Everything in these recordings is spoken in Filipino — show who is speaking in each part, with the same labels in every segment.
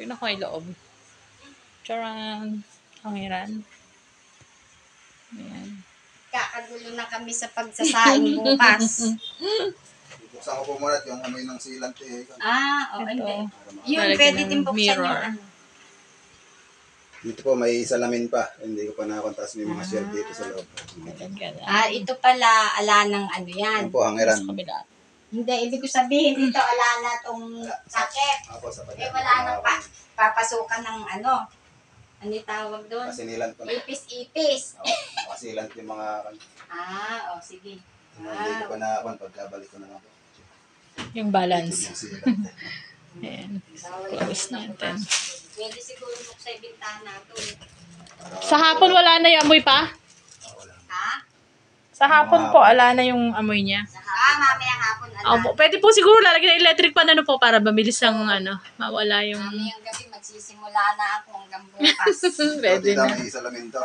Speaker 1: Tingnan ko yung loob. Charan. Hangiran. Ayan.
Speaker 2: Kakagulo na kami sa pagsasaing bukas.
Speaker 3: Buksan ko po muna yung amoy ng sealant eh.
Speaker 2: Oo,
Speaker 1: Ito.
Speaker 2: hindi. Yun,
Speaker 1: Lalagyan
Speaker 2: pwede
Speaker 1: ng
Speaker 2: din buksan
Speaker 1: mirror.
Speaker 2: yung ano.
Speaker 3: Dito po may salamin pa. Hindi ko pa nakakontas. May mga shelf dito sa loob.
Speaker 2: Ito pala, ala ng ano yan.
Speaker 3: Yan po, hangiran.
Speaker 1: Sa kabila.
Speaker 2: Hindi, ibig ko sabihin, ito ala na tong sakit.
Speaker 3: Ako sa
Speaker 2: Wala nang papasukan ng ano. Ano yung tawag doon?
Speaker 3: Pasinilant ko na.
Speaker 2: Ipis-ipis.
Speaker 3: Pasilant yung mga...
Speaker 2: Sige.
Speaker 3: Hindi ko pa nakakontas. Pagkabalik ko na lang po.
Speaker 1: Yung balance.
Speaker 3: Yung sealant.
Speaker 1: Ayan. Close natin.
Speaker 2: Pwede siguro buksan yung bintana to.
Speaker 1: Sa hapon wala na yung amoy pa?
Speaker 2: Ha?
Speaker 1: Sa hapon po, ala na yung amoy niya.
Speaker 2: Mamaya hapon.
Speaker 1: Opo, pwede po siguro lalagyan ng electric pan ano po para mabilis ang mawala yung...
Speaker 2: Mamayang gabi magsisimula na ako hanggang bukas.
Speaker 1: Pwede
Speaker 3: Dito
Speaker 1: na.
Speaker 3: may salamin to.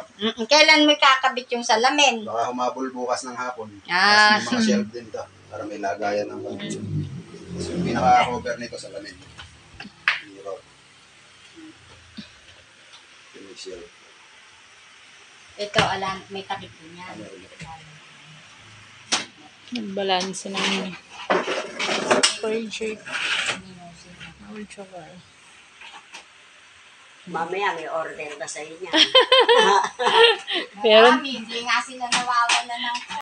Speaker 2: Kailan mo kakabit yung salamin?
Speaker 3: Baka humabol bukas ng hapon.
Speaker 2: Ah.
Speaker 3: Tapos may mga shelf din to. Para may lagayan ng pagkakas. Tapos yung pinaka-cover nito salamin. Mirror. Ito may shelf.
Speaker 2: Ito, may takip din yan.
Speaker 1: Balance ng project.
Speaker 2: Mamaya may order na sa inyo.
Speaker 1: Pero
Speaker 2: Hindi nga sila nawawala ng